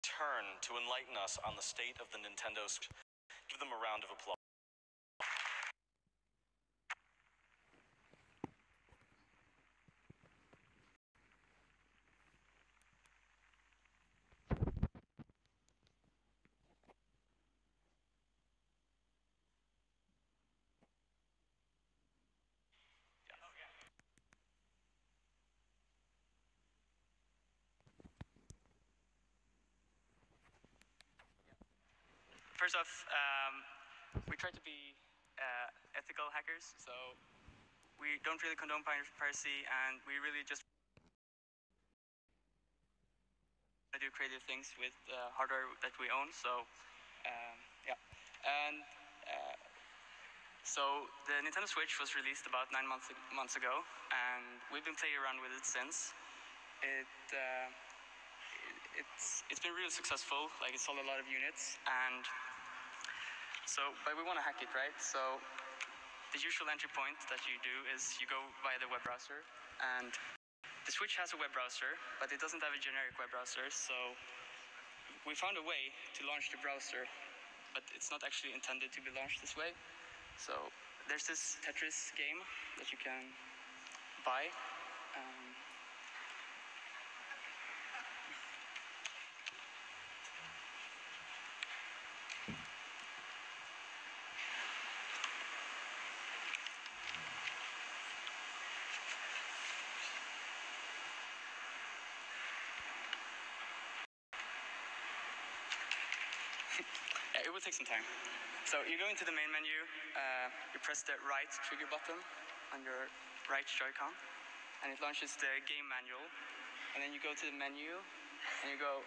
turn to enlighten us on the state of the Nintendo Switch. Give them a round of applause. First off, we try to be ethical hackers, so we don't really condone piracy, and we really just do creative things with hardware that we own. So, yeah. And so the Nintendo Switch was released about 9 months ago, and we've been playing around with it since. It's been really successful. Like, it sold a lot of units, and so, but we want to hack it, right? So the usual entry point that you do is you go via the web browser, and the Switch has a web browser, but it doesn't have a generic web browser. So we found a way to launch the browser, but it's not actually intended to be launched this way. So there's this Tetris game that you can buy. It will take some time. So you go into the main menu, you press the right trigger button on your right Joy-Con, and it launches the game manual. And then you go to the menu, and you go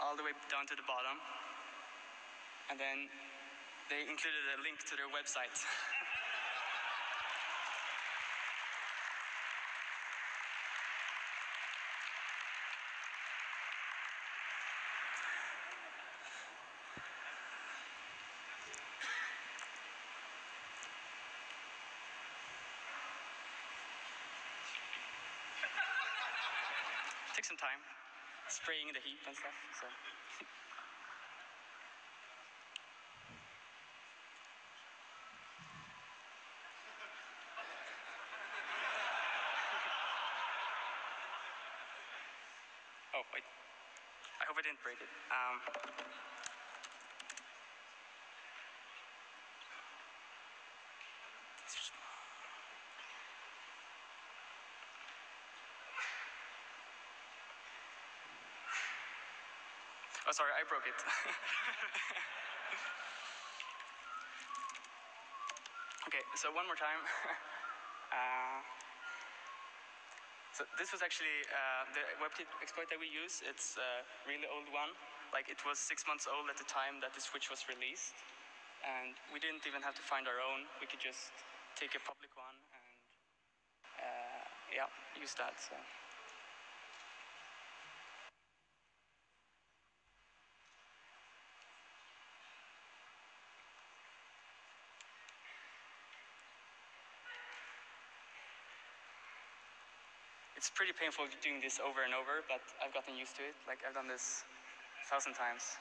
all the way down to the bottom. And then they included a link to their website. Take some time, spraying the heap and stuff. So. Oh wait, I hope I didn't break it. Oh, sorry, I broke it. Okay, so one more time. So this was actually the Webkit Exploit that we use. It's a really old one. Like, it was 6 months old at the time that the Switch was released. And we didn't even have to find our own. We could just take a public one and yeah, use that. So. It's pretty painful doing this over and over, but I've gotten used to it. Like, I've done this 1,000 times.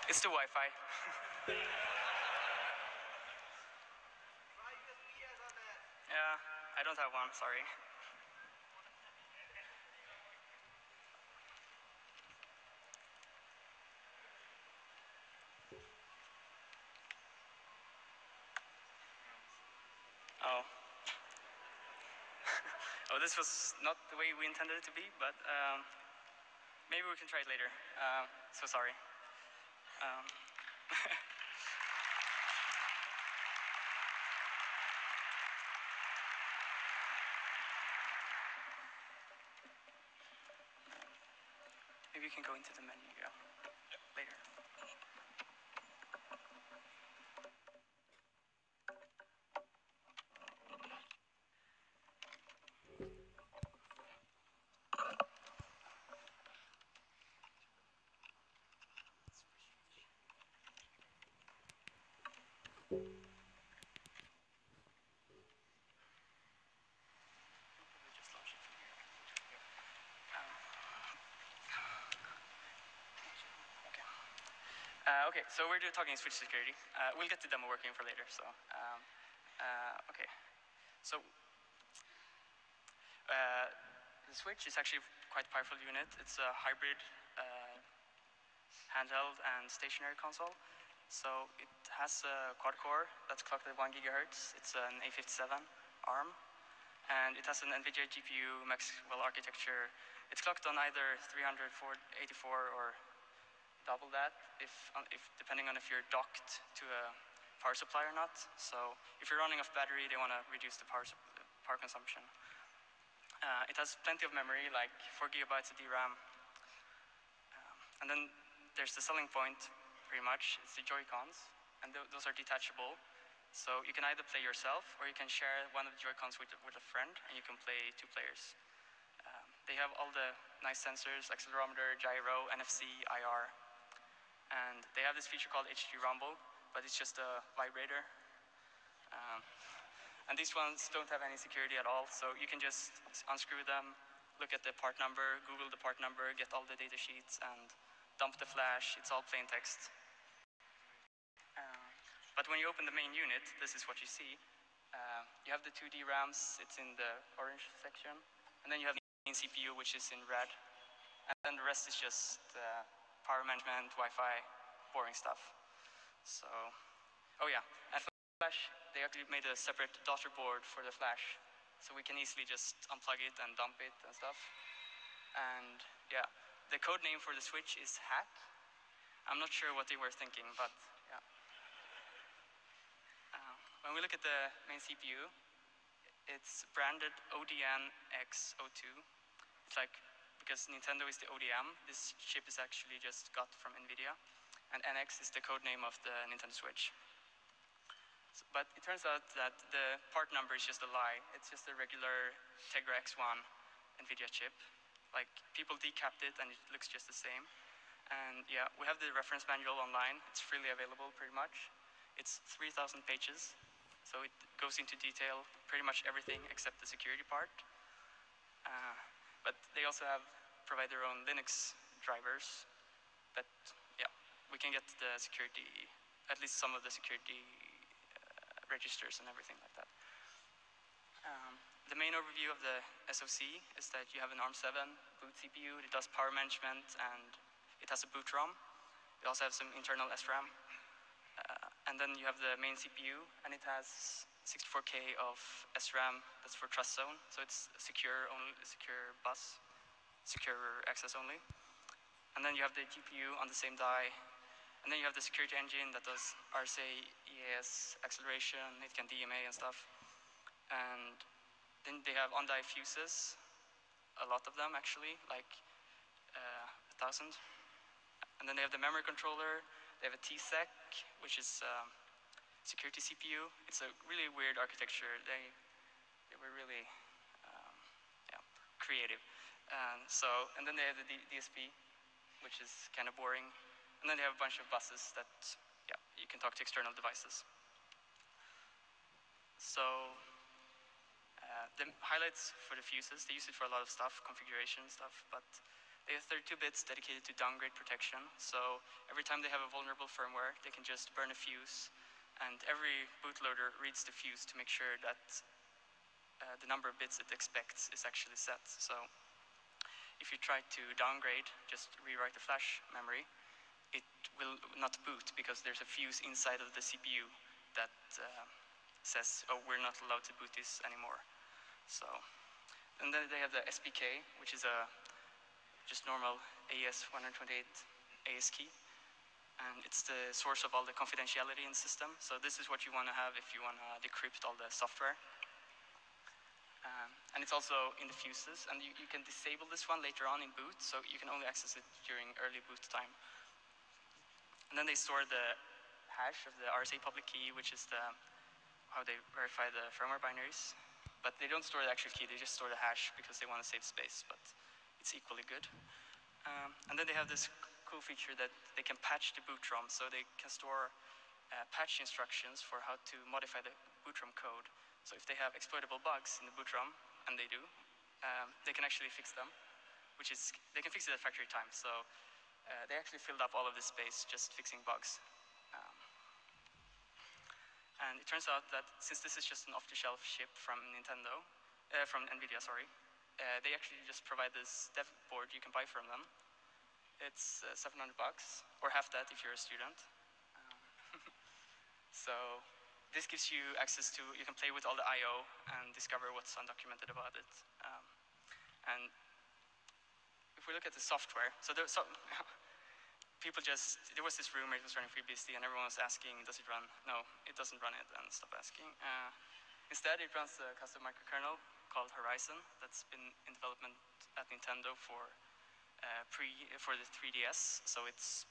It's the Wi-Fi. Yeah, I don't have one, sorry. Oh, this was not the way we intended it to be, but maybe we can try it later. So sorry. Maybe you can go into the menu, yeah, later. Okay, so we're talking switch security. We'll get the demo working for later. So, okay. So, the switch is actually quite a powerful unit. It's a hybrid handheld and stationary console. So it has a quad core that's clocked at 1 gigahertz. It's an A57 ARM, and it has an NVIDIA GPU Maxwell architecture. It's clocked on either 384 or double that, if depending on if you're docked to a power supply or not. So if you're running off battery, they want to reduce the power consumption. It has plenty of memory, like 4 gigabytes of DRAM. And then there's the selling point, pretty much. It's the Joy-Cons, and those are detachable. So you can either play yourself, or you can share one of the Joy-Cons with a friend, and you can play 2 players. They have all the nice sensors, accelerometer, gyro, NFC, IR. And they have this feature called HD Rumble, but it's just a vibrator. And these ones don't have any security at all, so you can just unscrew them, look at the part number, Google the part number, get all the data sheets, and dump the flash. It's all plain text. But when you open the main unit, this is what you see. You have the 2 DRAMs, it's in the orange section, and then you have the main CPU, which is in red. And then the rest is just power management, Wi-Fi, boring stuff. So, oh yeah, and for the flash, they actually made a separate daughter board for the flash, so we can easily just unplug it and dump it and stuff. And yeah, the code name for the switch is hack. I'm not sure what they were thinking, but yeah. When we look at the main CPU, it's branded ODN-X02. It's like, because Nintendo is the ODM, this chip is actually just got from NVIDIA, and NX is the code name of the Nintendo Switch. So, but it turns out that the part number is just a lie. It's just a regular Tegra X1 NVIDIA chip. Like, people decapped it and it looks just the same. And yeah, we have the reference manual online. It's freely available, pretty much. It's 3,000 pages, so it goes into detail, pretty much everything except the security part. But they also provide their own Linux drivers. But yeah, we can get the security, at least some of the security registers and everything like that. The main overview of the SoC is that you have an ARM7 boot CPU. It does power management, and it has a boot ROM. It also has some internal SRAM. And then you have the main CPU, and it has 64K of SRAM. That's for trust zone, so it's secure bus, secure access only. And then you have the GPU on the same die. And then you have the security engine that does RSA, EAS, acceleration. It can DMA and stuff. And then they have on-die fuses, a lot of them actually, like 1,000. And then they have the memory controller. They have a TSEC, which is security CPU. It's a really weird architecture. They were really creative. And then they have the DSP, which is kind of boring. And then they have a bunch of buses that, you can talk to external devices. So the highlights for the fuses, they use it for a lot of stuff, configuration stuff, but they have 32 bits dedicated to downgrade protection. So every time they have a vulnerable firmware, they can just burn a fuse, and every bootloader reads the fuse to make sure that the number of bits it expects is actually set. So if you try to downgrade, just rewrite the flash memory, it will not boot because there's a fuse inside of the CPU that says, oh, we're not allowed to boot this anymore. So And then they have the SPK, which is a just normal AES 128 AES key. And it's the source of all the confidentiality in the system. So this is what you want to have if you want to decrypt all the software. And it's also in the fuses. And you can disable this one later on in boot, so you can only access it during early boot time. And then they store the hash of the RSA public key, which is how they verify the firmware binaries. But they don't store the actual key, they just store the hash because they want to save space, but it's equally good. And then they have this cool feature that they can patch the boot ROM, so they can store patch instructions for how to modify the boot ROM code. So if they have exploitable bugs in the boot ROM, and they do, they can actually fix them, they can fix it at factory time. So they actually filled up all of this space just fixing bugs. And it turns out that since this is just an off-the-shelf chip from from NVIDIA, sorry, they actually just provide this dev board you can buy from them. It's $700, or half that if you're a student. So this gives you access to, you can play with all the I/O and discover what's undocumented about it. And if we look at the software, so there was this rumor it was running FreeBSD, and everyone was asking, does it run? No, it doesn't run it, and stop asking. Instead, it runs a custom microkernel called Horizon that's been in development at Nintendo for the 3DS, so it's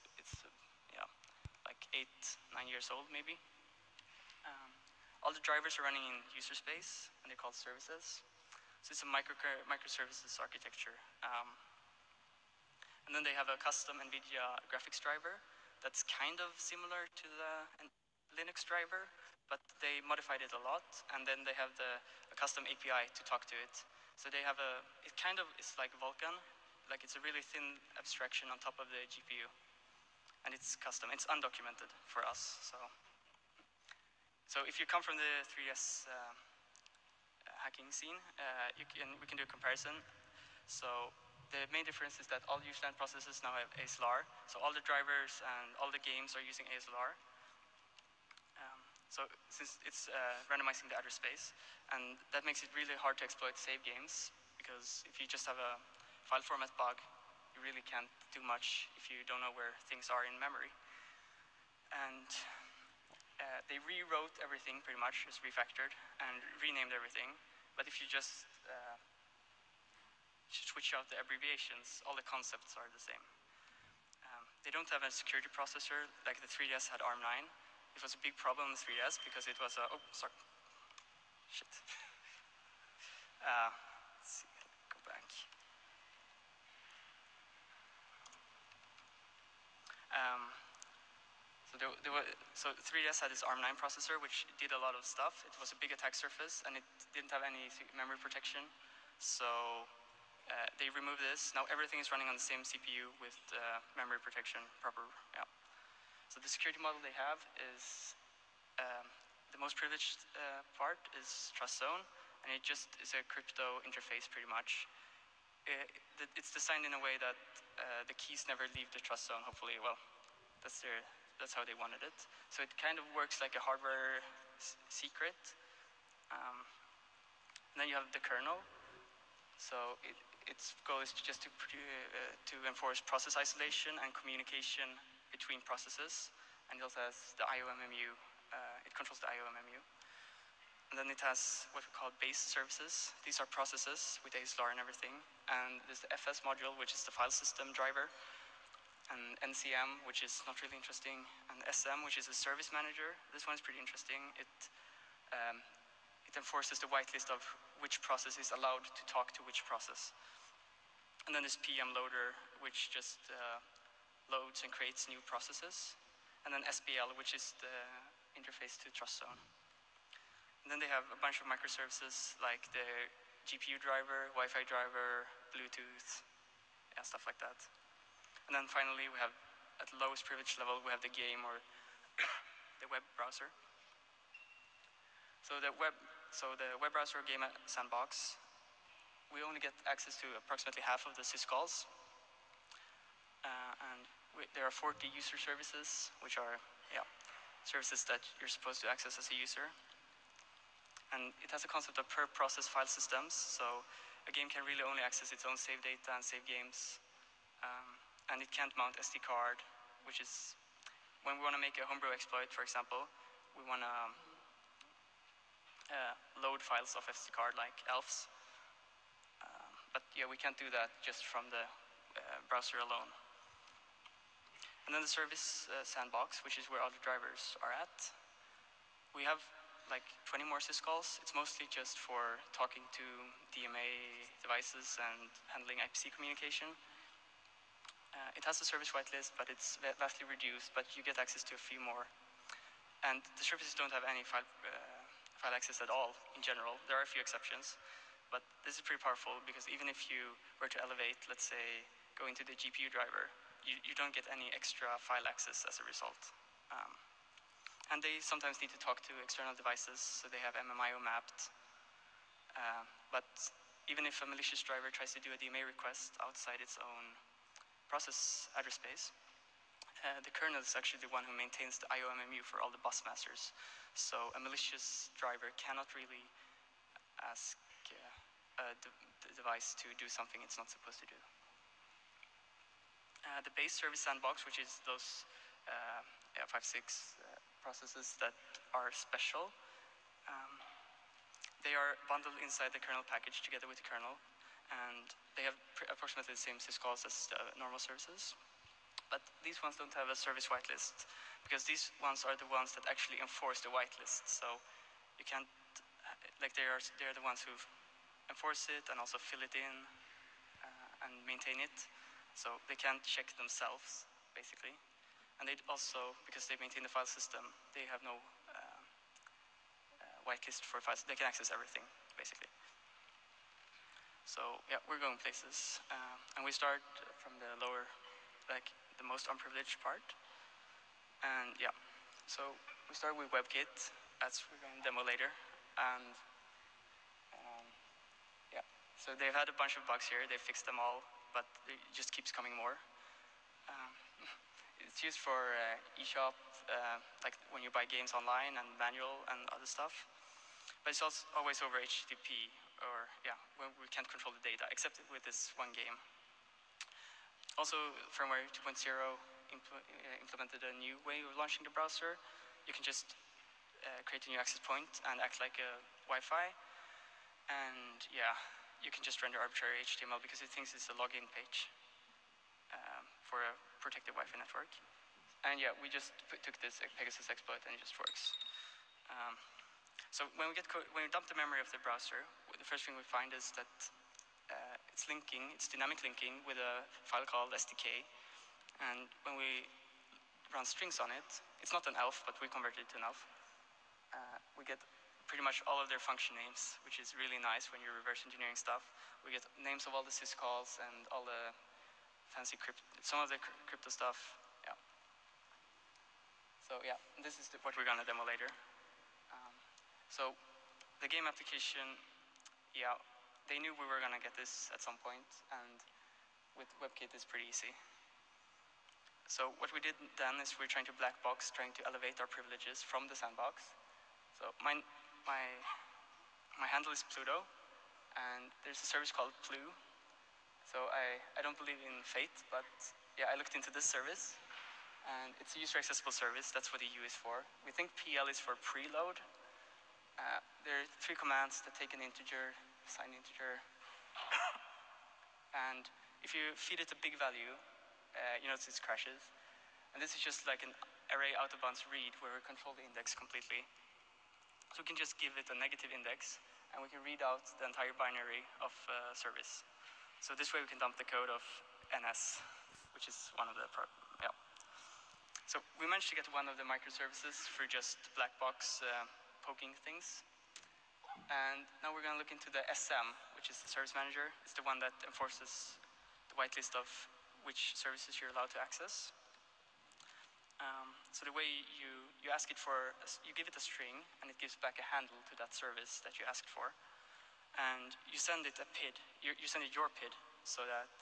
like 8-9 years old maybe. All the drivers are running in user space, and they're called services. So it's a microservices architecture. And then they have a custom NVIDIA graphics driver that's kind of similar to the Linux driver, but they modified it a lot. And then they have a custom API to talk to it. So they have it kind of is like Vulkan, like it's a really thin abstraction on top of the GPU. And it's custom, it's undocumented for us. So if you come from the 3DS hacking scene, we can do a comparison. So the main difference is that all userland processes now have ASLR. So all the drivers and all the games are using ASLR. So since it's randomizing the address space, and that makes it really hard to exploit save games, because if you just have a file format bug, you really can't do much if you don't know where things are in memory. And they rewrote everything pretty much, just refactored, and renamed everything. But if you just switch out the abbreviations, all the concepts are the same. They don't have a security processor like the 3DS had ARM9. It was a big problem in the 3DS because it was oh, sorry. Shit. Let's see, go back. So the 3DS had this ARM9 processor, which did a lot of stuff. It was a big attack surface, and it didn't have any memory protection. So they removed this. Now everything is running on the same CPU with memory protection proper. Yeah. So the security model they have is the most privileged part is trust zone, and it just is a crypto interface pretty much. It's designed in a way that the keys never leave the trust zone. Hopefully, well, that's how they wanted it. So it kind of works like a hardware secret. And then you have the kernel. So its goal is just to enforce process isolation and communication between processes. And it also has the IOMMU. It controls the IOMMU. And then it has what we call base services. These are processes with ASLR and everything. And there's the FS module, which is the file system driver. And NCM, which is not really interesting. And SM, which is a service manager. This one is pretty interesting. It enforces the whitelist of which process is allowed to talk to which process. And then there's PM loader, which just loads and creates new processes. And then SPL, which is the interface to trust zone. And then they have a bunch of microservices like the GPU driver, Wi-Fi driver, Bluetooth, yeah, stuff like that. And then finally, we have, at the lowest privilege level, we have the game or the web browser. So the web browser game at Sandbox, we only get access to approximately half of the syscalls. And there are 40 user services, which are services that you're supposed to access as a user. And it has a concept of per process file systems. So a game can really only access its own save data and save games, and it can't mount SD card, which is, when we want to make a Homebrew exploit, for example, we want to load files off SD card like elves. But yeah, we can't do that just from the browser alone. And then the service sandbox, which is where all the drivers are at. We have like 20 more syscalls. It's mostly just for talking to DMA devices and handling IPC communication. It has a service whitelist, but it's vastly reduced, but you get access to a few more. And the services don't have any file access at all in general. There are a few exceptions, but this is pretty powerful because even if you were to elevate, let's say, go into the GPU driver, you don't get any extra file access as a result. And they sometimes need to talk to external devices, so they have MMIO mapped. But even if a malicious driver tries to do a DMA request outside its own process address space, the kernel is actually the one who maintains the IOMMU for all the bus masters. So a malicious driver cannot really ask the device to do something it's not supposed to do. The base service sandbox, which is those 5-6 processes that are special, they are bundled inside the kernel package together with the kernel, and they have approximately the same syscalls as the normal services. But these ones don't have a service whitelist, because these ones are the ones that actually enforce the whitelist. So you can't, like they're the ones who enforce it and also fill it in and maintain it. So they can't check themselves, basically. And they also, because they maintain the file system, they have no whitelist for files. They can access everything, basically. So yeah, we're going places. And we start from the lower, like the most unprivileged part. And yeah, so we start with Webkit, as we're going to demo later. And yeah, so they've had a bunch of bugs here. They've fixed them all, but it just keeps coming more. It's used for eShop, like when you buy games online and manual and other stuff. But it's also always over HTTP, or yeah, when we can't control the data, except with this one game. Also, firmware 2.0 implemented a new way of launching the browser. You can just create a new access point and act like a Wi-Fi. And yeah, you can just render arbitrary HTML because it thinks it's a login page for a protected Wi-Fi network. And yeah, we just took this Pegasus exploit and it just works. So when we dump the memory of the browser, the first thing we find is that it's dynamic linking with a file called SDK. And when we run strings on it, it's not an ELF, but we converted it to an ELF. We get pretty much all of their function names, which is really nice when you're reverse engineering stuff. We get names of all the syscalls and all the fancy some of the crypto stuff. Yeah. So yeah, this is what we're gonna demo later. So the game application, yeah, they knew we were gonna get this at some point, and with Webkit it's pretty easy. So what we did then is we're trying to black box, trying to elevate our privileges from the sandbox. So my handle is Pluto, and there's a service called Plu. So I don't believe in fate, but yeah, I looked into this service, and it's a user-accessible service. That's what the U is for. We think PL is for preload. There are 3 commands that take an integer, assign integer, and if you feed it a big value, you notice it crashes. And this is just like an array out-of-bounds read where we control the index completely. So we can just give it a negative index, and we can read out the entire binary of service. So this way we can dump the code of NS, which is one of the, yeah. So we managed to get one of the microservices for just black box poking things. And now we're gonna look into the SM, which is the service manager. It's the one that enforces the whitelist of which services you're allowed to access. So the way you ask it for, you give it a string, and it gives back a handle to that service that you asked for. And you send it a PID, you send it your PID, so that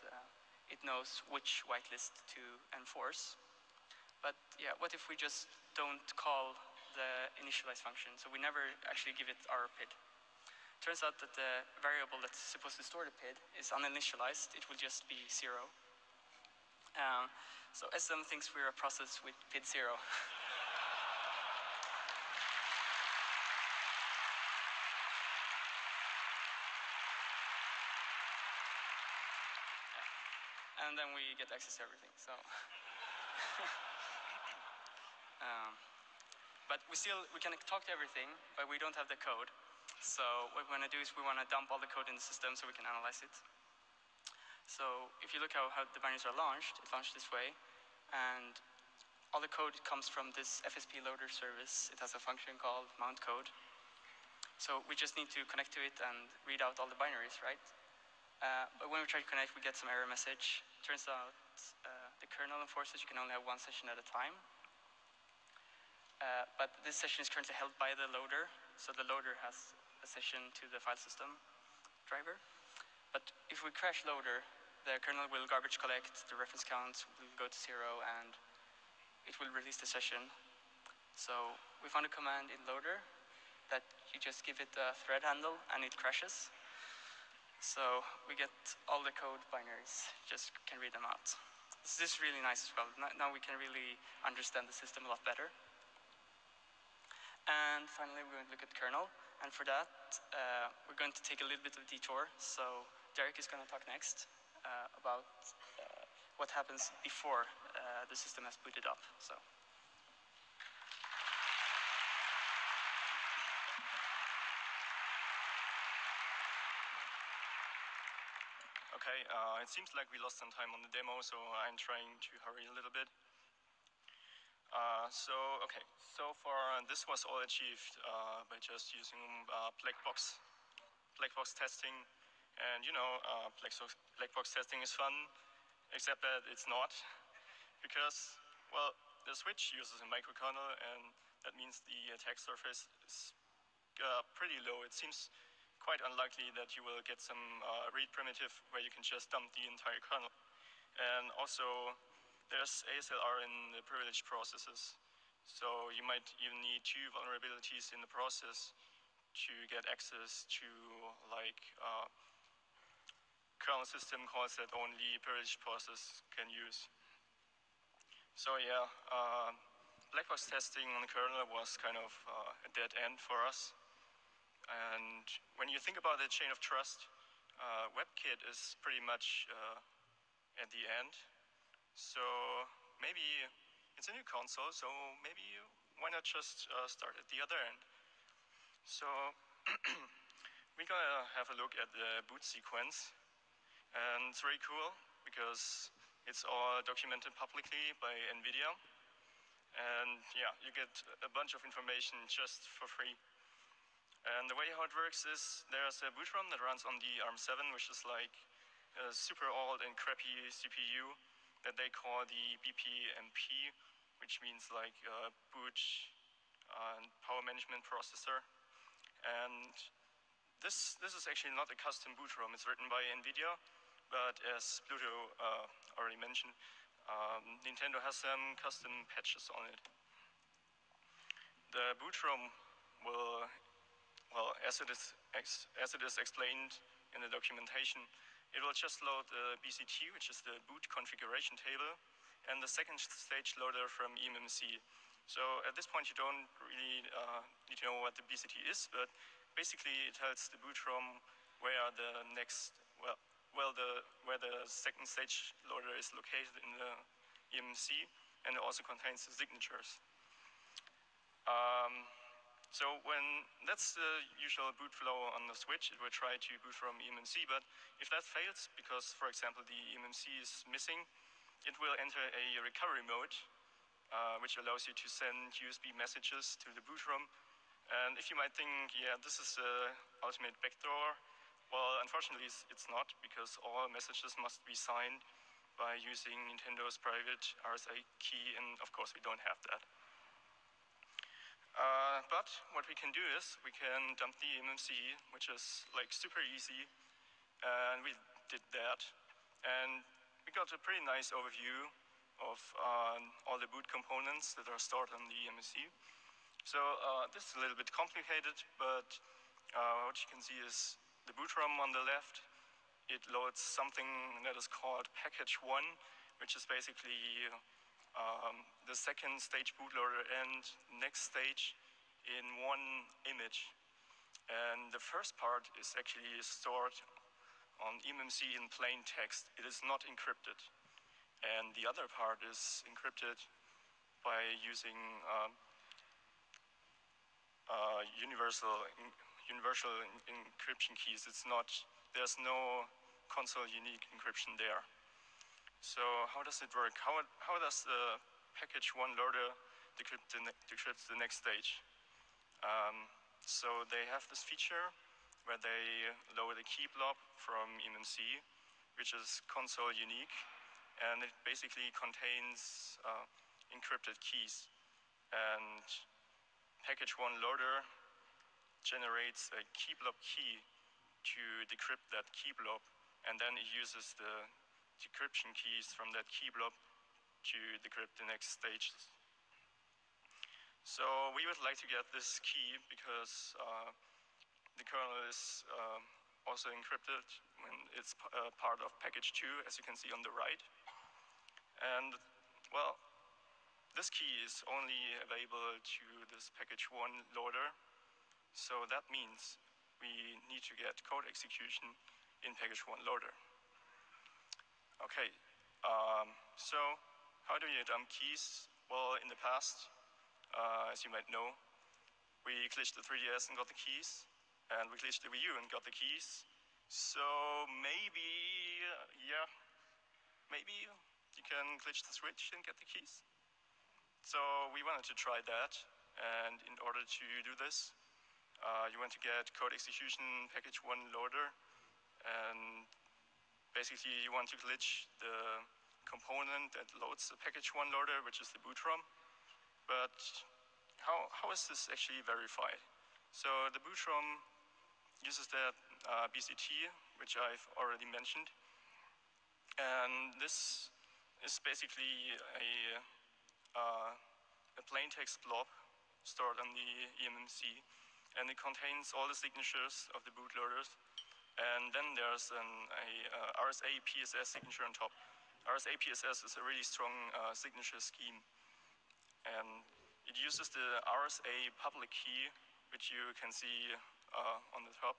it knows which whitelist to enforce. But yeah, what if we just don't call the initialize function? So we never actually give it our PID. turns out that the variable that's supposed to store the PID is uninitialized. It will just be 0. So SM thinks we're a process with PID 0. And then we get access to everything. So, but we can talk to everything, but we don't have the code. So what we want to do is we want to dump all the code in the system so we can analyze it. So if you look how the binaries are launched, it's launched this way, and all the code comes from this FSP loader service. It has a function called mount code. So we just need to connect to it and read out all the binaries, right? But when we try to connect, we get some error message. Turns out the kernel enforces you can only have one session at a time. But this session is currently held by the loader, so the loader has a session to the file system driver. But if we crash loader, the kernel will garbage collect, the reference count will go to 0, and it will release the session. So we found a command in loader that you just give it a thread handle and it crashes. So we get all the code binaries, just can read them out. This is really nice as well. Now we can really understand the system a lot better. And finally, we're going to look at kernel. And for that, we're going to take a little bit of a detour. So Derek is going to talk next about what happens before the system has booted up. So. Okay, it seems like we lost some time on the demo, so I'm trying to hurry a little bit. So far this was all achieved by just using black box testing, and you know, black box testing is fun, except that it's not, because well, the switch uses a microkernel, and that means the attack surface is pretty low. It seems quite unlikely that you will get some read primitive where you can just dump the entire kernel, and also there's ASLR in the privileged processes, so you might even need 2 vulnerabilities in the process to get access to like kernel system calls that only privileged process can use. So yeah, black box testing on the kernel was kind of a dead end for us. And when you think about the chain of trust, Webkit is pretty much at the end. So maybe it's a new console, so maybe why not just start at the other end? So we're gonna have a look at the boot sequence, and it's very cool because it's all documented publicly by NVIDIA, and yeah, you get a bunch of information just for free. And the way how it works is there's a boot ROM that runs on the ARM7, which is like a super old and crappy CPU that they call the BPMP, which means like boot and power management processor. And this is actually not a custom boot ROM. It's written by NVIDIA, but as Pluto already mentioned, Nintendo has some custom patches on it. The boot ROM will, well, as it is explained in the documentation, it will just load the BCT, which is the boot configuration table, and the second stage loader from eMMC. So at this point, you don't really need to know what the BCT is, but basically it tells the boot ROM where the next, where the second stage loader is located in the eMMC, and it also contains the signatures. So that's the usual boot flow on the switch. It will try to boot from eMMC, but if that fails, because for example the eMMC is missing, it will enter a recovery mode, which allows you to send USB messages to the boot ROM. And if you might think, yeah, this is the ultimate backdoor, well, unfortunately it's not, because all messages must be signed by using Nintendo's private RSA key, and of course we don't have that. But what we can do is we can dump the eMMC, which is like super easy, and we did that. And we got a pretty nice overview of all the boot components that are stored on the eMMC. So this is a little bit complicated, but what you can see is the boot ROM on the left. It loads something that is called package 1, which is basically the second stage bootloader and next stage in one image. And the first part is actually stored on eMMC in plain text. It is not encrypted. And the other part is encrypted by using universal encryption keys. There's no console unique encryption there. So how does it work? How does the package 1 loader decrypt the next stage? So they have this feature where they load a key blob from eMMC, which is console unique, and it basically contains encrypted keys. And package 1 loader generates a key blob key to decrypt that key blob, and then it uses the decryption keys from that key blob to decrypt the next stages. So we would like to get this key because the kernel is also encrypted when it's part of package 2, as you can see on the right. And well, this key is only available to this package 1 loader. So that means we need to get code execution in package 1 loader. Okay, so how do you dump keys? Well, in the past, as you might know, we glitched the 3DS and got the keys, and we glitched the Wii U and got the keys. So maybe, maybe you can glitch the Switch and get the keys. So we wanted to try that, and in order to do this, you want to get code execution package 1 loader, and basically you want to glitch the component that loads the package 1 loader, which is the boot ROM. But how is this actually verified? So the boot ROM uses that BCT, which I've already mentioned, and this is basically a plain text blob stored on the eMMC, and it contains all the signatures of the bootloaders. And then there's a RSA PSS signature on top. RSA PSS is a really strong signature scheme, and it uses the RSA public key, which you can see on the top,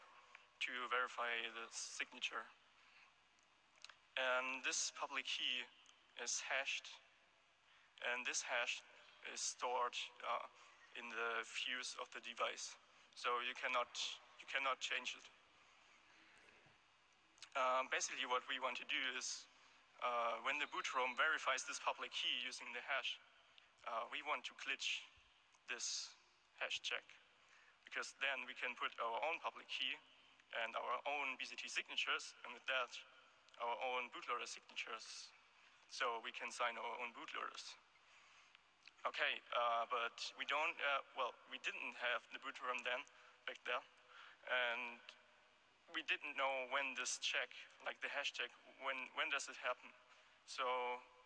to verify the signature. And this public key is hashed, and this hash is stored in the fuse of the device, so you cannot change it. Basically, what we want to do is, when the boot ROM verifies this public key using the hash, we want to glitch this hash check, because then we can put our own public key and our own BCT signatures, and with that, our own bootloader signatures, so we can sign our own bootloaders. Okay, but we don't, we didn't have the boot ROM then, back there, and we didn't know when this check, like the hash check, when does it happen? So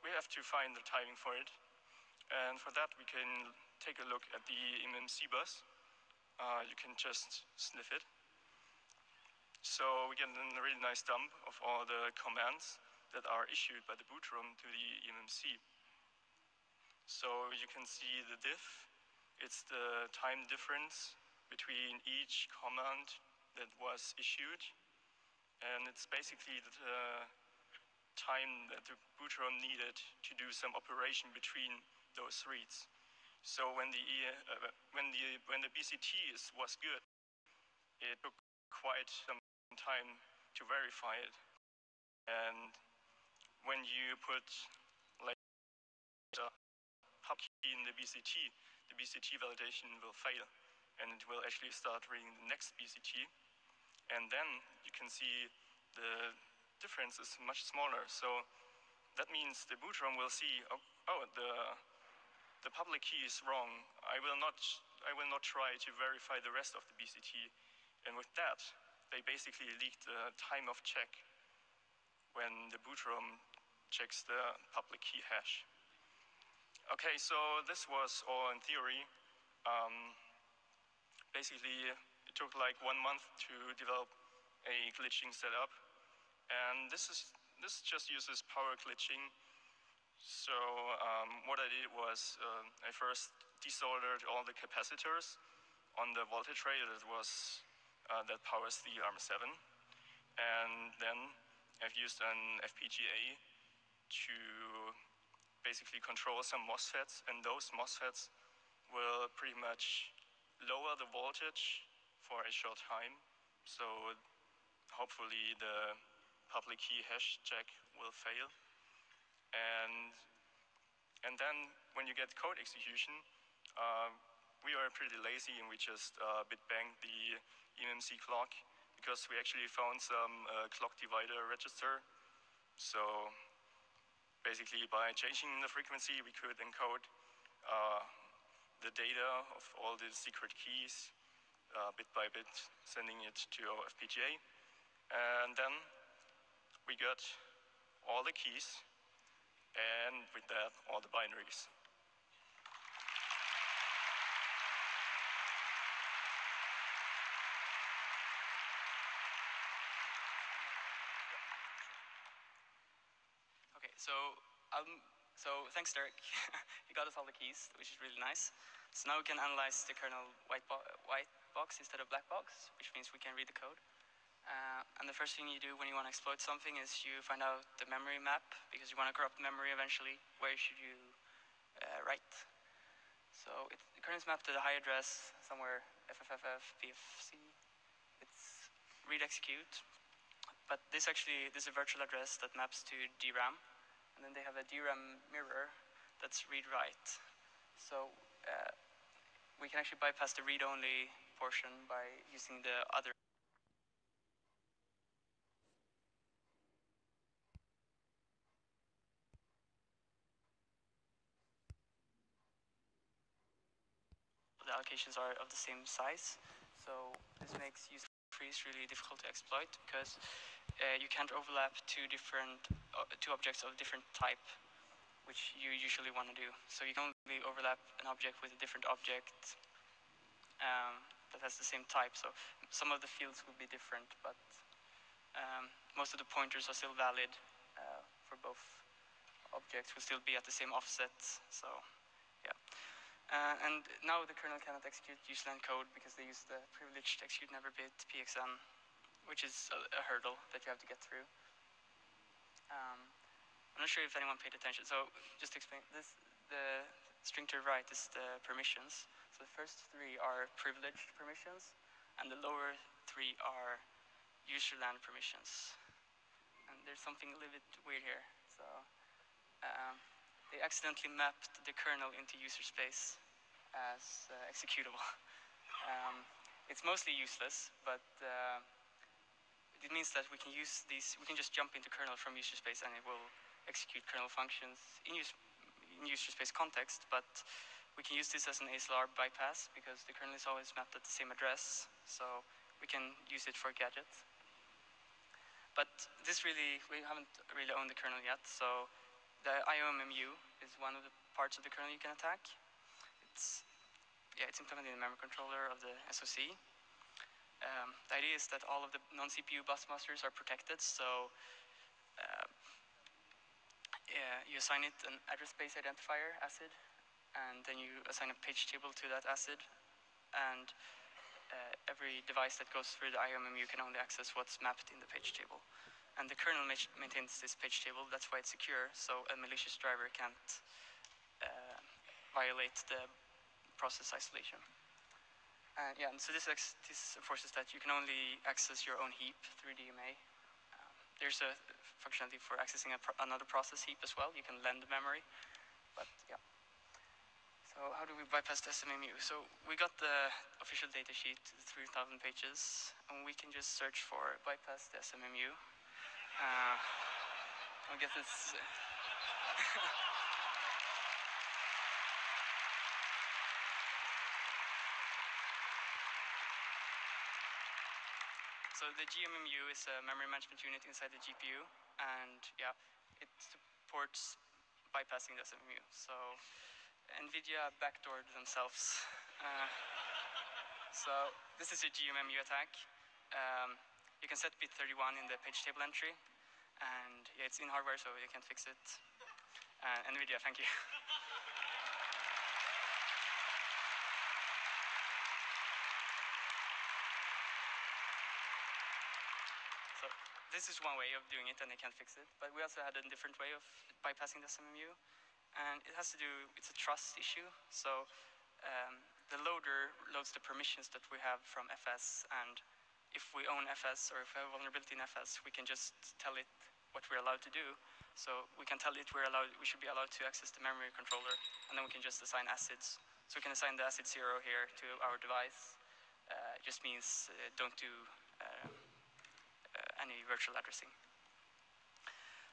we have to find the timing for it, and for that we can take a look at the eMMC bus. You can just sniff it. So we get a really nice dump of all the commands that are issued by the boot ROM to the eMMC. So you can see the diff. It's the time difference between each command that was issued, and it's basically the time that the boot ROM needed to do some operation between those reads. So when the BCT was good, it took quite some time to verify it, and when you put like a pub key in the BCT validation will fail, and it will actually start reading the next BCT, and then you can see the difference is much smaller. So that means the boot ROM will see, oh, the public key is wrong. I will not try to verify the rest of the BCT, and with that, they basically leak the time of check when the boot ROM checks the public key hash. Okay, so this was all in theory. Basically, it took like 1 month to develop a glitching setup. And this just uses power glitching. So what I did was I first desoldered all the capacitors on the voltage rail that powers the ARM7. And then I've used an FPGA to basically control some MOSFETs, and those MOSFETs will pretty much lower the voltage for a short time. So hopefully the public key hash check will fail. And then when you get code execution, we were pretty lazy and we just bit banged the eMMC clock because we actually found some clock divider register. So basically, by changing the frequency, we could encode the data of all the secret keys bit by bit, sending it to our FPGA. And then we got all the keys, and with that, all the binaries. Okay, so thanks, Derek. You got us all the keys, which is really nice. So now we can analyze the kernel white box instead of black box, which means we can read the code. And the first thing you do when you want to exploit something is you find out the memory map, because you want to corrupt memory eventually. Where should you write? So the kernel is mapped to the high address somewhere FFFF BFC. It's read execute, but this is a virtual address that maps to DRAM, and then they have a DRAM mirror that's read write. So we can actually bypass the read-only portion by using the other. The allocations are of the same size, so this makes use freeze really difficult to exploit because you can't overlap two objects of different type, which you usually want to do. So you can only overlap an object with a different object that has the same type. So some of the fields will be different, but most of the pointers are still valid for both objects. Will still be at the same offset. So yeah. And now the kernel cannot execute userland code because they use the privileged execute never bit PXN, which is a hurdle that you have to get through. I'm not sure if anyone paid attention. So just to explain this, the string to the right is the permissions. So the first three are privileged permissions, and the lower three are userland permissions. And there's something a little bit weird here. So they accidentally mapped the kernel into user space as executable. It's mostly useless, but it means that we can use these. We can just jump into kernel from user space, and it will execute kernel functions in user space context. But we can use this as an ASLR bypass because the kernel is always mapped at the same address, so we can use it for gadgets. But we haven't really owned the kernel yet, so the IOMMU is one of the parts of the kernel you can attack. It's implemented in the memory controller of the SoC. The idea is that all of the non-CPU bus masters are protected, so you assign it an address space identifier ACID, and then you assign a page table to that ACID, and every device that goes through the IOMMU can only access what's mapped in the page table. And the kernel maintains this page table. That's why it's secure, so a malicious driver can't violate the process isolation. And so this enforces that you can only access your own heap through DMA. There's a functionality for accessing another process heap as well. You can lend memory, but yeah. So how do we bypass the SMMU? So we got the official datasheet, 3,000 pages, and we can just search for bypass the SMMU. I'll get this. So the GMMU is a memory management unit inside the GPU, and yeah, it supports bypassing the SMMU. So NVIDIA backdoored themselves. So this is a GMMU attack. You can set bit 31 in the page table entry, and yeah, it's in hardware, so you can't fix it. NVIDIA, thank you. So this is one way of doing it, and they can't fix it. But we also had a different way of bypassing the SMMU, and it has to do, it's a trust issue. So the loader loads the permissions that we have from FS, and if we own FS or if we have a vulnerability in FS, we can just tell it what we're allowed to do. So we can tell it we should be allowed to access the memory controller, and then we can just assign ACIDs. So we can assign the ACID 0 here to our device. It just means don't do any virtual addressing.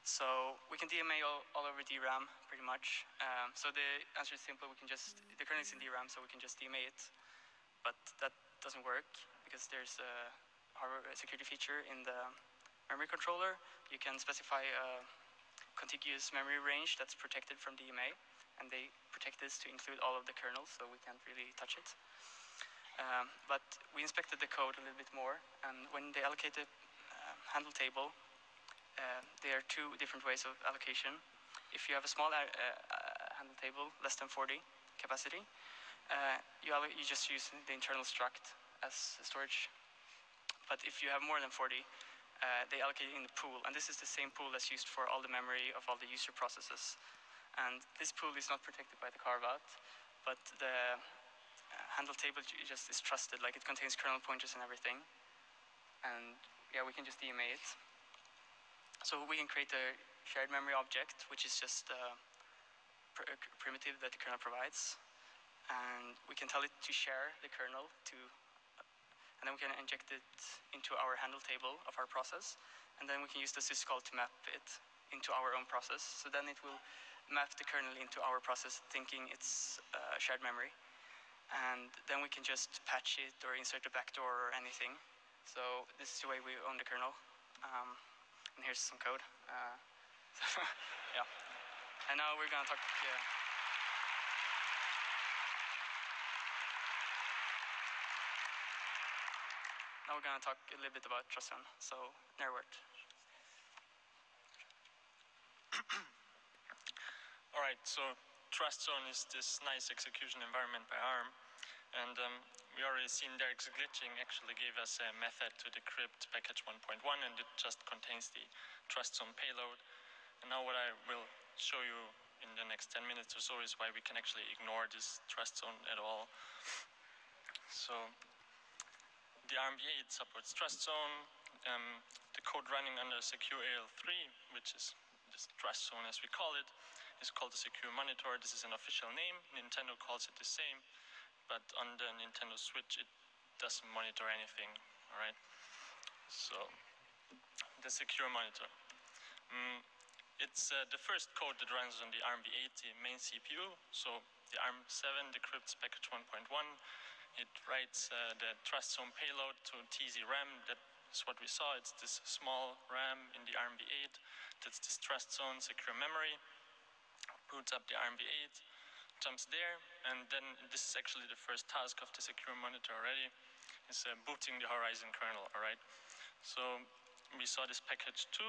So we can DMA all over DRAM pretty much. So the answer is simple. The kernel is in DRAM, so we can just DMA it. But that doesn't work because there's a security feature in the memory controller. You can specify a contiguous memory range that's protected from DMA, and they protect this to include all of the kernels, so we can't really touch it. But we inspected the code a little bit more, and when they allocate a handle table, there are two different ways of allocation. If you have a small handle table, less than 40 capacity, you just use the internal struct as storage. But if you have more than 40, they allocate it in the pool, and this is the same pool that's used for all the memory of all the user processes. And this pool is not protected by the carve-out, but the handle table just is trusted, like it contains kernel pointers and everything. And yeah, we can just DMA it. So we can create a shared memory object, which is just a primitive that the kernel provides. And we can tell it to share the kernel and then we can inject it into our handle table of our process. And then we can use the syscall to map it into our own process. So then it will map the kernel into our process, thinking it's shared memory. And then we can just patch it or insert a backdoor or anything. So this is the way we own the kernel. And here's some code. Yeah. And now we're going to talk. Now we're going to talk a little bit about trust zone. So, Nerwort. All right, so trust zone is this nice execution environment by ARM. And we already seen there glitching actually gave us a method to decrypt package 1.1, and it just contains the trust zone payload. And now what I will show you in the next 10 minutes or so is why we can actually ignore this trust zone at all. So the ARMv8 supports trust zone. The code running under SecureAL3, which is this trust zone as we call it, is called the Secure Monitor. This is an official name. Nintendo calls it the same. But on the Nintendo Switch, it doesn't monitor anything, all right? So, the Secure Monitor. It's the first code that runs on the ARMv8, the main CPU. So, the ARM7 decrypts package 1.1. It writes the trust zone payload to TZ RAM. That's what we saw. It's this small RAM in the ARMv8. That's this trust zone secure memory. Boots up the ARMv8. Jumps there, and then this is actually the first task of the secure monitor already, is booting the Horizon kernel, all right? So we saw this package 2.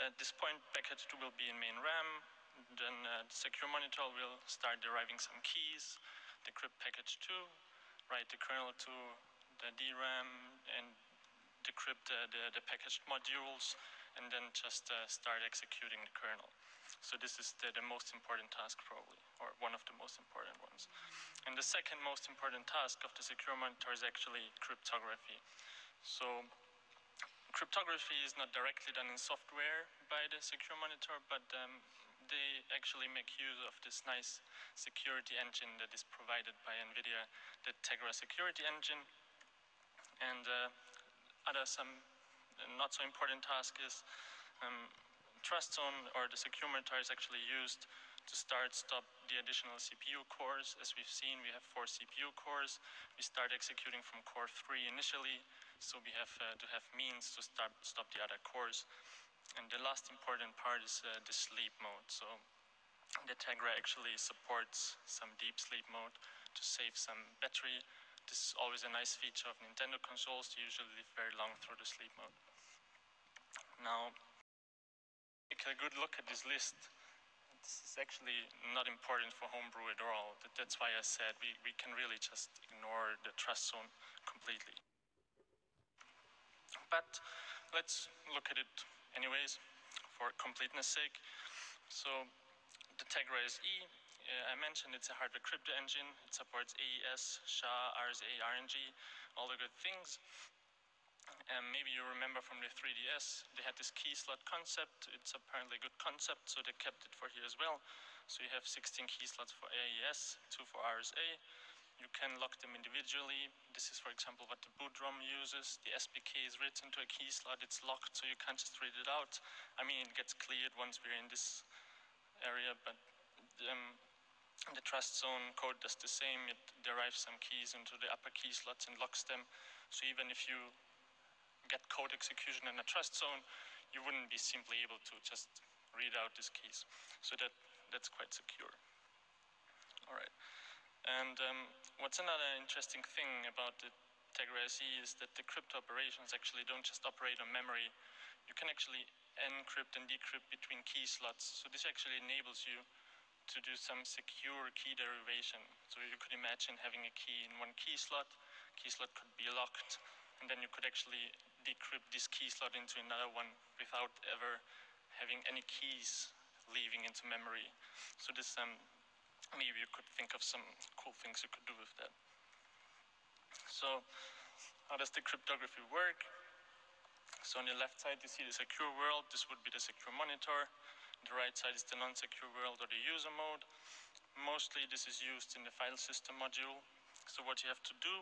At this point, package 2 will be in main RAM. Then the secure monitor will start deriving some keys, decrypt package 2, write the kernel to the DRAM, and decrypt the packaged modules, and then just start executing the kernel. So this is the most important task probably, or one of the most important ones. And the second most important task of the secure monitor is actually cryptography. So cryptography is not directly done in software by the secure monitor, but they actually make use of this nice security engine that is provided by NVIDIA, the Tegra security engine. And some not so important task is trust zone, or the secure monitor, is actually used to stop the additional CPU cores. As we've seen, we have 4 CPU cores. We start executing from core 3 initially, so we have to have means to stop the other cores. And the last important part is the sleep mode. So the Tegra actually supports some deep sleep mode to save some battery This is always a nice feature of Nintendo consoles. They usually live very long through the sleep mode. Now, take a good look at this list. This is actually not important for Homebrew at all. That's why I said we can really just ignore the trust zone completely. But let's look at it anyways, for completeness sake. So the Tegra-SE, I mentioned it's a hardware crypto engine. It supports AES, SHA, RSA, RNG, all the good things. Maybe you remember from the 3DS, they had this key slot concept. It's apparently a good concept, so they kept it for here as well. So you have 16 key slots for AES, 2 for RSA. You can lock them individually. This is, for example, what the boot ROM uses. The SPK is written to a key slot. It's locked, so you can't just read it out. I mean, it gets cleared once we're in this area, but the trust zone code does the same. It derives some keys into the upper key slots and locks them. So even if you get code execution in a trust zone, you wouldn't be simply able to just read out these keys. So that's quite secure. All right. And what's another interesting thing about the Tegra-SE is that the crypto operations actually don't just operate on memory. You can actually encrypt and decrypt between key slots. So this actually enables you to do some secure key derivation. So you could imagine having a key in one key slot could be locked, and then you could actually decrypt this key slot into another one without ever having any keys leaving into memory. So this, maybe you could think of some cool things you could do with that. So how does the cryptography work? So on the left side, you see the secure world. This would be the secure monitor. On the right side is the non-secure world or the user mode. Mostly this is used in the file system module. So what you have to do,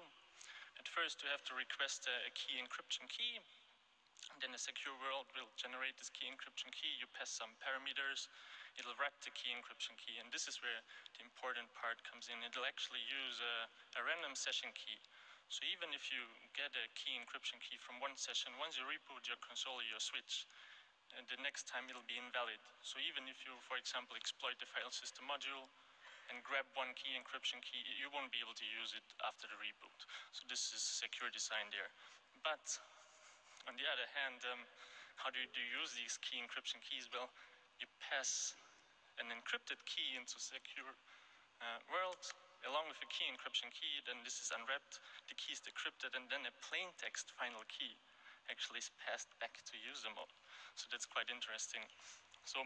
at first you have to request a key encryption key. Then the secure world will generate this key encryption key. You pass some parameters. It'll wrap the key encryption key. And this is where the important part comes in. It'll actually use a random session key. So even if you get a key encryption key from one session, once you reboot your console or your switch, the next time it'll be invalid. So even if you, for example, exploit the file system module and grab one key encryption key, you won't be able to use it after the reboot. So this is secure design there. But on the other hand, how do you use these key encryption keys? Well, you pass an encrypted key into secure world along with a key encryption key. Then this is unwrapped, the key is decrypted, and then a plain text final key actually is passed back to user mode. So that's quite interesting. So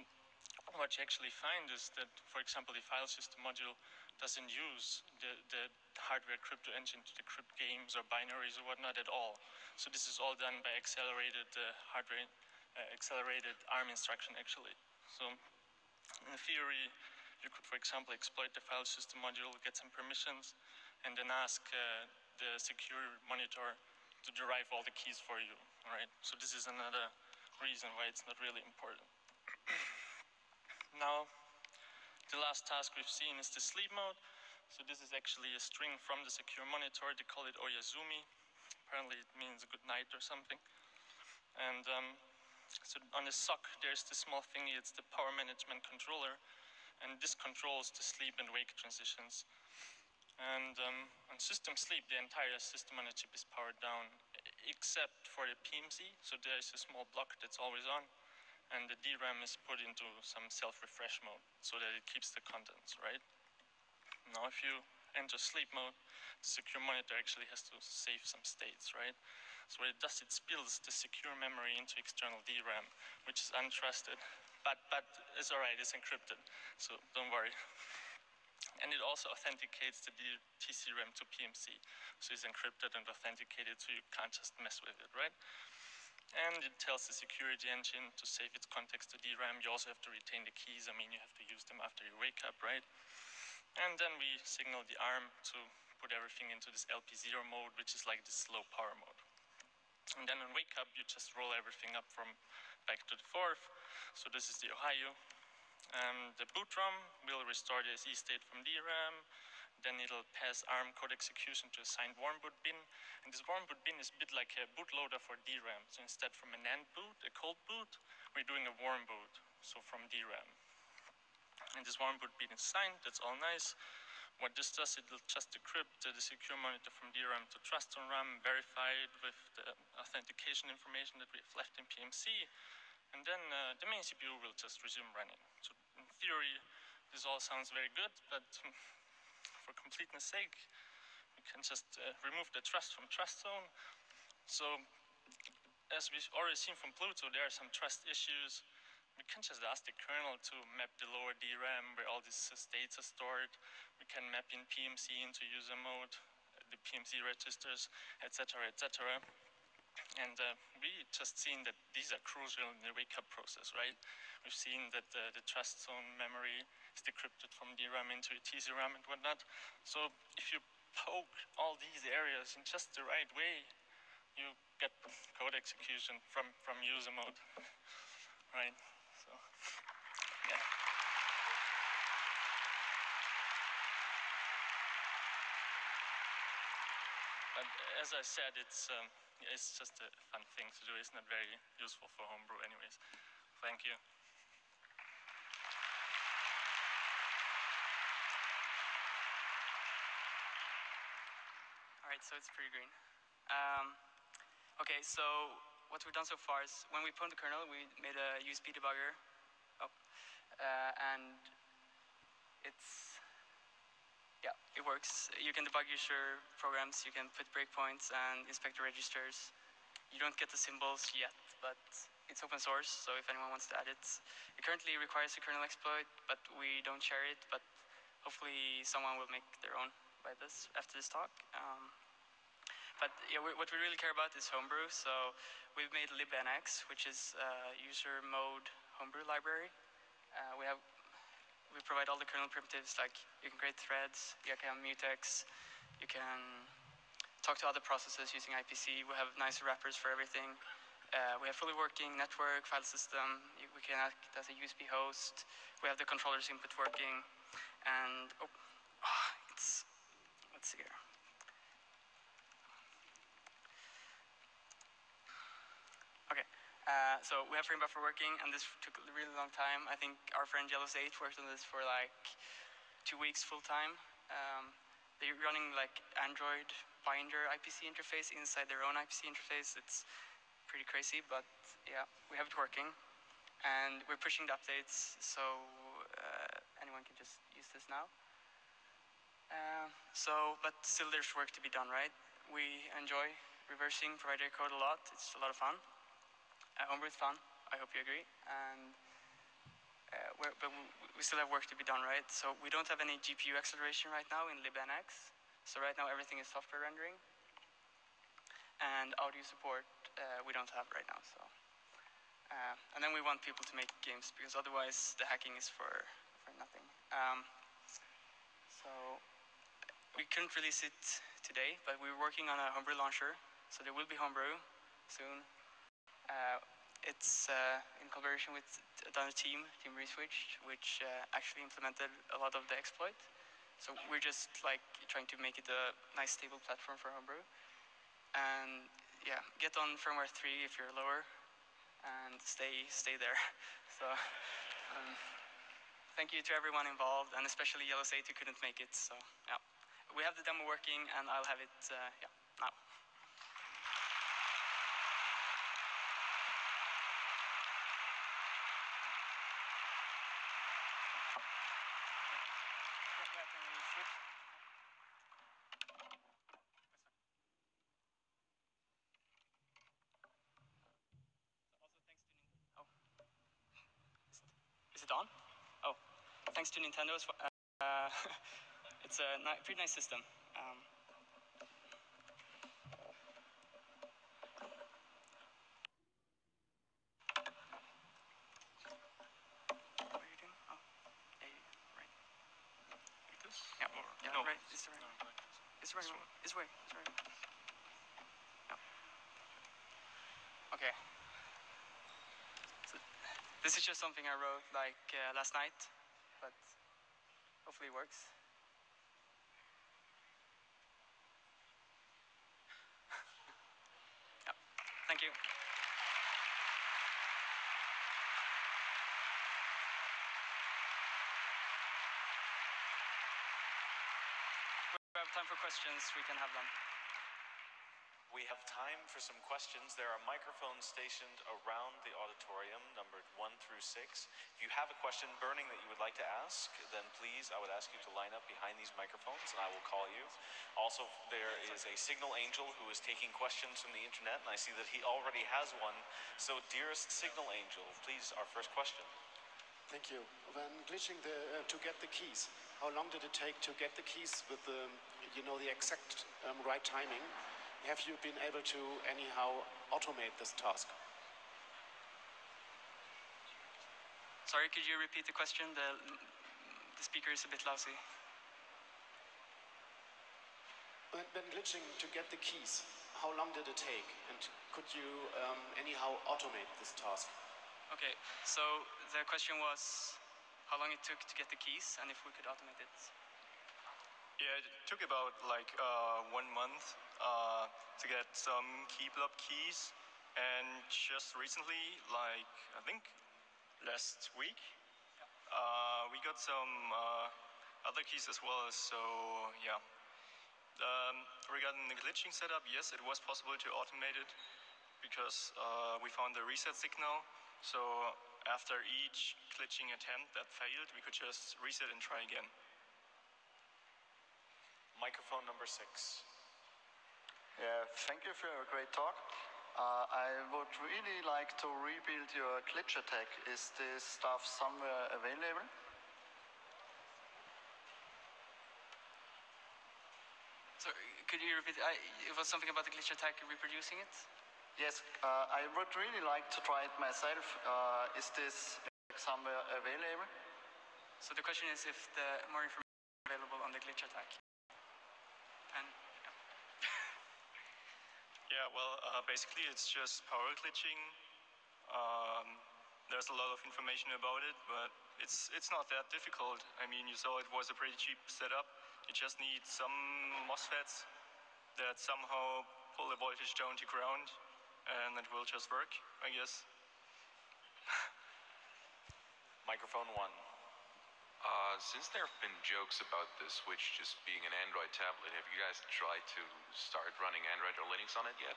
what you actually find is that, for example, the file system module doesn't use the hardware crypto engine to decrypt games or binaries or whatnot at all. So this is all done by accelerated accelerated ARM instruction actually. So in theory, you could, for example, exploit the file system module, get some permissions, and then ask the secure monitor to derive all the keys for you. All right. So this is another reason why it's not really important. Now, the last task we've seen is the sleep mode. So this is actually a string from the secure monitor. They call it Oyazumi. Apparently it means good night or something. And so on the SOC, there's this small thingy. It's the power management controller. And this controls the sleep and wake transitions. And on system sleep, the entire system on a chip is powered down, except for the PMC. So there's a small block that's always on. And the DRAM is put into some self-refresh mode so that it keeps the contents, right? Now, if you enter sleep mode, the secure monitor actually has to save some states, right? So what it does, it spills the secure memory into external DRAM, which is untrusted, but it's all right, it's encrypted, so don't worry. And it also authenticates the TCRAM to PMC, so it's encrypted and authenticated, so you can't just mess with it, right? And it tells the security engine to save its context to DRAM. You also have to retain the keys. I mean, you have to use them after you wake up, right? And then we signal the ARM to put everything into this LP0 mode, which is like this low power mode. And then on wake up, you just roll everything up from back to the fourth. So this is the Ohio. The boot ROM will restore the SE state from DRAM. Then it'll pass ARM code execution to a signed warm boot bin. And this warm boot bin is a bit like a bootloader for DRAM. So instead from a NAND boot, a cold boot, we're doing a warm boot, so from DRAM. And this warm boot bin is signed, that's all nice. What this does, it will just decrypt the secure monitor from DRAM to trust on RAM, verify it with the authentication information that we have left in PMC, and then the main CPU will just resume running. So in theory, this all sounds very good, but for completeness sake, we can just remove the trust from trust zone. So as we've already seen from Pluto, there are some trust issues. We can just ask the kernel to map the lower DRAM where all these states are stored. We can map in PMC into user mode, the PMC registers, etc., etc. And we just seen that these are crucial in the wake-up process, right? We've seen that the trust zone memory is decrypted from DRAM into TCRAM and whatnot. So if you poke all these areas in just the right way, you get code execution from user mode, right? So, yeah. But as I said, it's just a fun thing to do. It's not very useful for Homebrew anyways. Thank you. All right, so it's pretty green. Okay, so what we've done so far is when we pwned the kernel, we made a USB debugger. And it works. You can debug user programs, you can put breakpoints and inspect the registers. You don't get the symbols yet, but it's open source, so if anyone wants to add it. It currently requires a kernel exploit, but we don't share it, but hopefully someone will make their own by this, after this talk. But yeah, what we really care about is Homebrew, so we've made libnx, which is a user mode Homebrew library. We provide all the kernel primitives, like you can create threads, you can mutex, you can talk to other processes using IPC. We have nice wrappers for everything. We have fully working network, file system. We can act as a USB host. We have the controller's input working. And, let's see here. Okay, so we have frame buffer working, and this took a really long time. I think our friend Yellows8 worked on this for like 2 weeks full time. They're running like Android binder IPC interface inside their own IPC interface. It's pretty crazy, but yeah, we have it working. And we're pushing the updates, so anyone can just use this now. But still there's work to be done, right? We enjoy reversing proprietary code a lot. It's a lot of fun. Homebrew is fun, I hope you agree. And but we still have work to be done, right? So we don't have any GPU acceleration right now in libnx. So right now everything is software rendering. And audio support we don't have right now. So and then we want people to make games, because otherwise the hacking is for nothing. So we couldn't release it today, but we're working on a Homebrew launcher. So there will be Homebrew soon. It's in collaboration with another team Reswitch, which actually implemented a lot of the exploit. So we're just like trying to make it a nice stable platform for Homebrew. And yeah, get on firmware 3 if you're lower, and stay there. So thank you to everyone involved, and especially Yellows8 who couldn't make it. So yeah, we have the demo working, and I'll have it now. Is it on? Oh, thanks to Nintendo. It's a pretty nice system. What are you doing? Oh, right. Yeah, no. Right. It's the right. No, it's the right one. It's right. It's right. No. Okay. So this is just something I wrote like last night, but hopefully it works. Yeah. Thank you. have time for questions, we can have them. We have time for some questions. There are microphones stationed around the auditorium, numbered 1 through 6. If you have a question burning that you would like to ask, then please, I would ask you to line up behind these microphones and I will call you. Also, there is a Signal Angel who is taking questions from the internet, and I see that he already has one. So, dearest Signal Angel, please, our first question. Thank you. When glitching to get the keys, how long did it take to get the keys with the, the exact right timing? Have you been able to anyhow automate this task? Sorry, could you repeat the question? The speaker is a bit lousy. When glitching to get the keys, how long did it take? And could you anyhow automate this task? Okay, so the question was how long it took to get the keys and if we could automate it. Yeah, it took about like 1 month to get some key blob keys, and just recently, like I think last week, we got some other keys as well. So yeah, regarding the glitching setup, yes, it was possible to automate it because we found the reset signal. So after each glitching attempt that failed, we could just reset and try again. Microphone number 6. Yeah, thank you for a great talk. I would really like to rebuild your glitch attack. Is this stuff somewhere available? So could you repeat? It was something about the glitch attack reproducing it? Yes, I would really like to try it myself. Is this somewhere available? So the question is if the more information is available on the glitch attack. And yeah, well, basically it's just power glitching. There's a lot of information about it, but it's not that difficult. I mean, you saw it was a pretty cheap setup. You just need some MOSFETs that somehow pull the voltage down to ground, and it will just work, I guess. Microphone 1. Since there have been jokes about the Switch just being an Android tablet, have you guys tried to start running Android or Linux on it yet?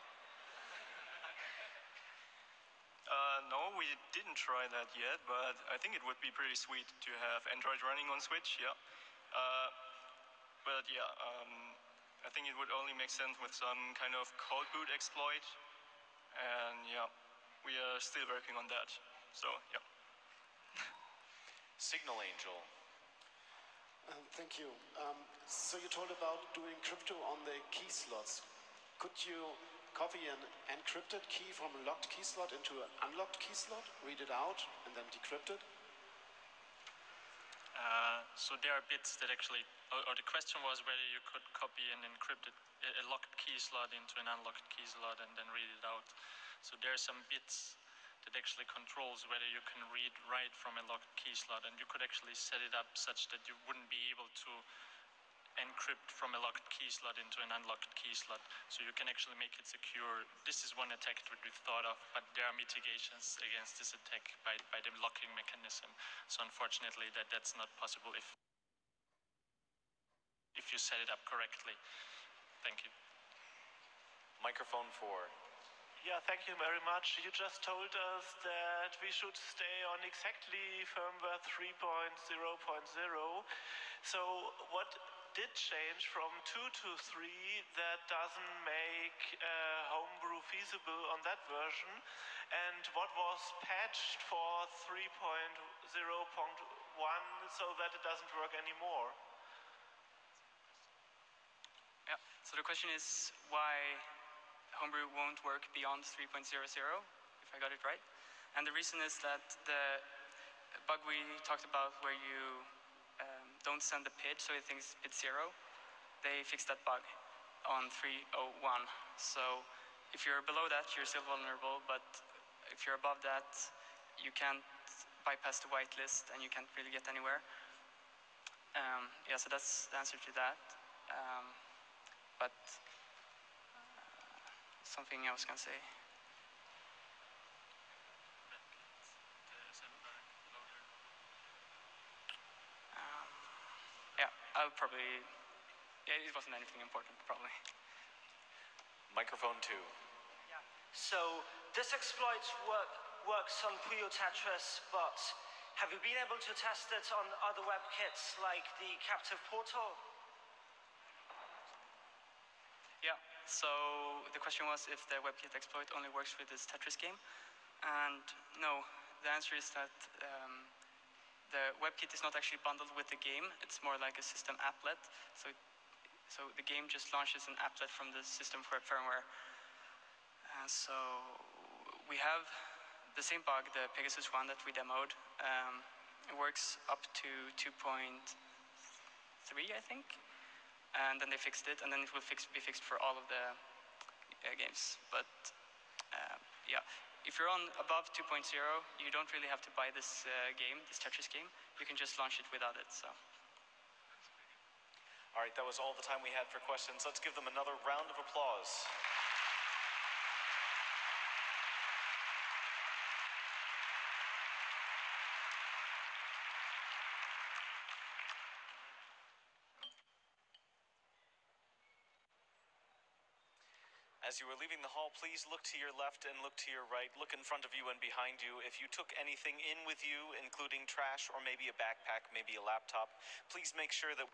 No, we didn't try that yet, but I think it would be pretty sweet to have Android running on Switch, yeah. But yeah, I think it would only make sense with some kind of cold boot exploit, and yeah, we are still working on that, so yeah. Signal Angel. Thank you. So you told about doing crypto on the key slots. Could you copy an encrypted key from a locked key slot into an unlocked key slot, read it out, and then decrypt it? So there are bits that actually, or the question was whether you could copy an encrypted, a locked key slot into an unlocked key slot and then read it out. So there are some bits that actually controls whether you can read write from a locked key slot, and you could actually set it up such that you wouldn't be able to encrypt from a locked key slot into an unlocked key slot. So you can actually make it secure. This is one attack that we've thought of, but there are mitigations against this attack by the locking mechanism. So unfortunately that's not possible if you set it up correctly. Thank you. Microphone 4. Yeah, thank you very much. You just told us that we should stay on exactly firmware 3.0.0. So what did change from 2 to 3 that doesn't make Homebrew feasible on that version? And what was patched for 3.0.1 so that it doesn't work anymore? Yeah, so the question is why Homebrew won't work beyond 3.0.0, if I got it right. And the reason is that the bug we talked about where you don't send the PID, so it thinks PID 0, they fixed that bug on 3.0.1. So if you're below that, you're still vulnerable, but if you're above that, you can't bypass the whitelist and you can't really get anywhere. Yeah, so that's the answer to that. But something I was going to say. Yeah, I'll probably Yeah, it wasn't anything important, probably. Microphone 2. Yeah. So this exploit works on Puyo Tetris, but have you been able to test it on other WebKits like the captive portal? Yeah, so the question was if the Webkit exploit only works with this Tetris game. And no, the answer is that the Webkit is not actually bundled with the game. It's more like a system applet. So the game just launches an applet from the system firmware. So we have the same bug, the Pegasus one that we demoed. It works up to 2.3, I think. And then they fixed it, and then it will be fixed for all of the games. But yeah, if you're on above 2.0, you don't really have to buy this game, this Tetris game. You can just launch it without it. So. All right, that was all the time we had for questions. Let's give them another round of applause. As you are leaving the hall, please look to your left and look to your right. Look in front of you and behind you. If you took anything in with you, including trash or maybe a backpack, maybe a laptop, please make sure that